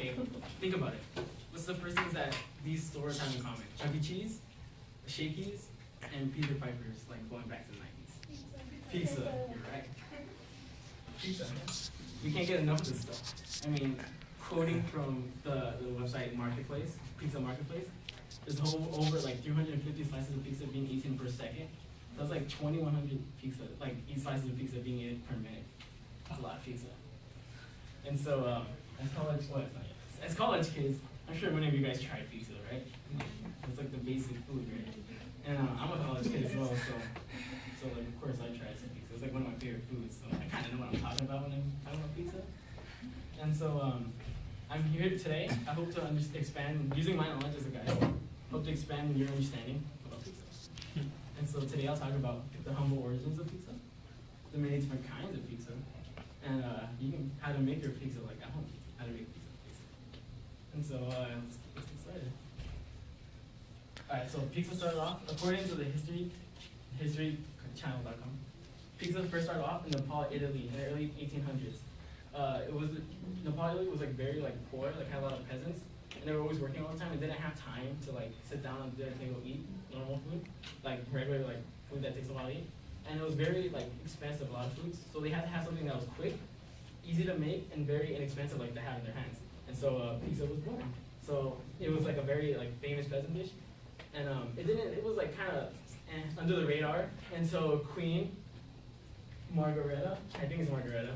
Okay, think about it. What's the first things that these stores have in common? Chuck E. Cheese, Shakey's, and Peter Piper's, like going back to the 90s. Pizza, you're right. Pizza. We can't get enough of this stuff. I mean, quoting from the website Marketplace, Pizza Marketplace, there's over like 350 slices of pizza being eaten per second. That's like 2,100 pizza, like each slices of pizza being eaten per minute. That's a lot of pizza. And so, as college kids, I'm sure many of you guys tried pizza, right? It's like the basic food, right? And I'm a college kid as well, so like of course I tried some pizza. It's like one of my favorite foods, so I kind of know what I'm talking about when I'm talking about pizza. And so I'm here today. I hope to expand, using my knowledge as a guy, hope to expand your understanding about pizza. And so today I'll talk about the humble origins of pizza, the many different kinds of pizza, and how to make your pizza like at home, how to make pizza. And so let's get started. Alright, so pizza started off, according to the historychannel.com, pizza first started off in Nepal, Italy, in the early 1800s. Nepal, Italy was like very like poor, like had a lot of peasants, and they were always working all the time and didn't have time to like sit down at their table eat normal food, like regular like food that takes a while to eat. And it was very like expensive, a lot of foods, so they had to have something that was quick, easy to make, and very inexpensive like to have in their hands. And so pizza was born. So it was like a very like famous peasant dish, and it was like kind of under the radar. And so Queen Margareta, I think it's Margareta,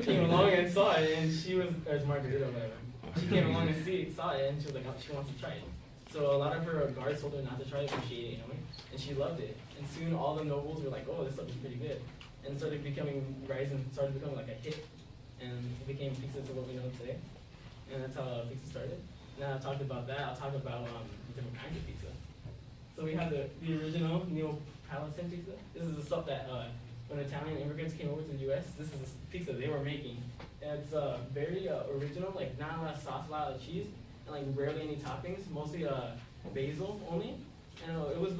came along and saw it, and she was, or it's Margarita, whatever. She came along and saw it, and she was like, oh, she wants to try it. So a lot of her guards told her not to try it, but she ate it anyway, and she loved it. And soon all the nobles were like, oh, this stuff is pretty good, and started becoming like a hit, and it became pizza to what we know today. And that's how pizza started. Now I've talked about that, I'll talk about different kinds of pizza. So we have the original Neapolitan pizza. This is the stuff that when Italian immigrants came over to the US, this is the pizza they were making. And it's very original, like not a lot of sauce, a lot of cheese, and like rarely any toppings, mostly basil only. And it was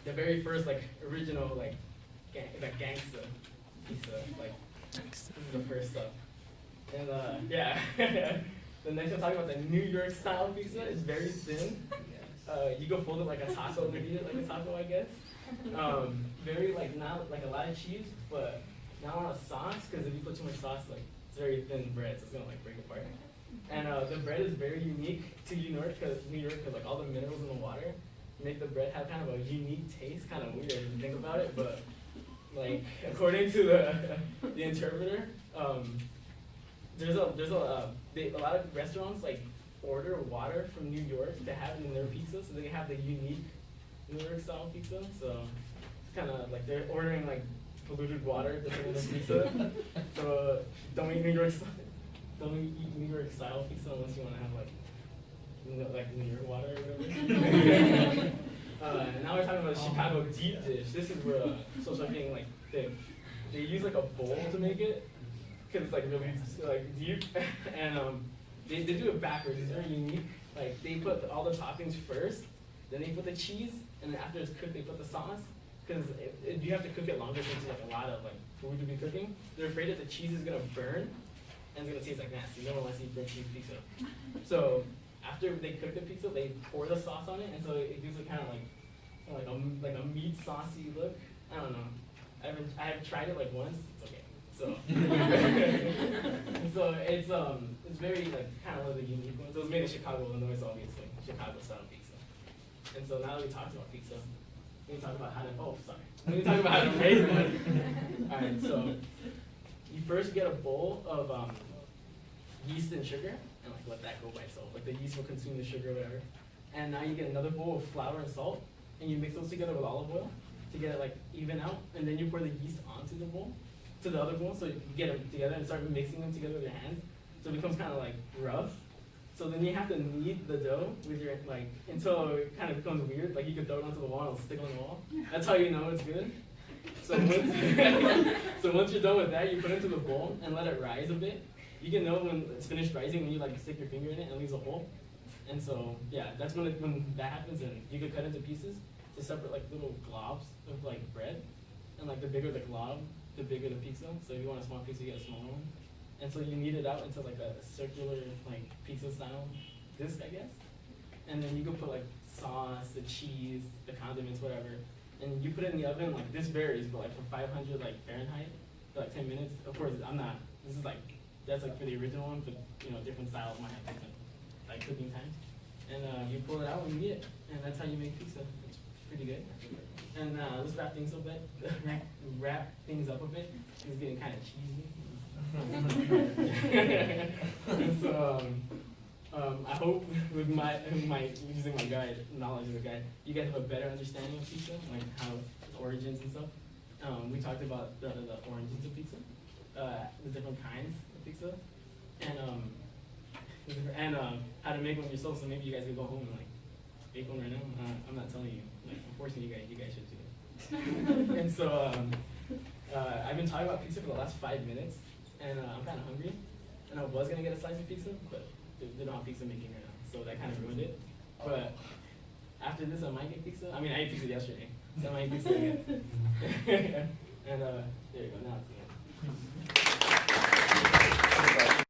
the very first like original like gangsta pizza, like this is the first stuff. And yeah, the next one, talking about the New York style pizza, is very thin. You can fold it like a taco, maybe eat it like a taco, I guess. Very like not like a lot of cheese, but not a lot of sauce, because if you put too much sauce, like it's very thin bread, so it's gonna like break apart. And the bread is very unique to New York, because like all the minerals in the water make the bread have kind of a unique taste. Kind of weird if you think about it, but like according to the interpreter, there's a lot of restaurants like order water from New York to have it in their pizza, so they can have the unique New York style pizza. So it's kind of like they're ordering like polluted water to put in the pizza. So don't eat New York style pizza unless you want to have like New York water or whatever. Now we're talking about the Chicago deep dish. This is where so something like they use like a bowl to make it, because it's like really like deep, and they do it backwards. It's very unique. Like they put all the toppings first, then they put the cheese, and then after it's cooked, they put the sauce. Because you have to cook it longer, since it's like a lot of like food to be cooking. They're afraid that the cheese is gonna burn and it's gonna taste like nasty. No one wants to eat burnt cheese pizza. So after they cook the pizza, they pour the sauce on it, and so it gives it kind of like a meat saucy look. I don't know. I have tried it like once. It's okay. So so it's very like kind of one of the unique ones. It was made in Chicago, Illinois, obviously. Chicago style pizza. And so now that we talked about pizza, we can talk about how to, we can talk about how to make one. Alright, so you first get a bowl of yeast and sugar, and like let that go by itself. Like the yeast will consume the sugar or whatever. And now you get another bowl of flour and salt, and you mix those together with olive oil to get it like even out, and then you pour the yeast onto the bowl, to the other bowl, so you get them together and start mixing them together with your hands. So it becomes kind of like rough. So then you have to knead the dough with your, like, until it kind of becomes weird. Like you can throw it onto the wall and it'll stick on the wall. That's how you know it's good. So once you're done with that, you put it into the bowl and let it rise a bit. You can know when it's finished rising when you like stick your finger in it and it leaves a hole. And so yeah, that's when that happens, and you can cut into pieces to separate like little globs of like bread. And like the bigger the glob, the bigger the pizza. So if you want a small pizza, you get a smaller one. and so you knead it out into like a circular like pizza style disc, I guess. And then you can put like sauce, the cheese, the condiments, whatever. And you put it in the oven, like this varies, but like for 500 like Fahrenheit for like 10 minutes. Of course, this is like, that's like for the original one, but you know, different styles might have different like cooking times. And you pull it out and you eat it, and that's how you make pizza. It's pretty good. And let's wrap things up a bit. wrap things up a bit. It's getting kind of cheesy. So I hope with using my knowledge as a guide, you guys have a better understanding of pizza, like how its origins and stuff. We talked about the origins of pizza, the different kinds of pizza, and how to make one yourself. So maybe you guys can go home and like bake one right now. I'm not telling you. Like, unfortunately, you guys should do it. And so I've been talking about pizza for the last 5 minutes, and I'm kind of hungry. And I was gonna get a slice of pizza, but they don't have pizza making right now, so that kind of ruined it. But after this, I might get pizza. I mean, I ate pizza yesterday, so I might eat pizza again. And there you go. Now it's good.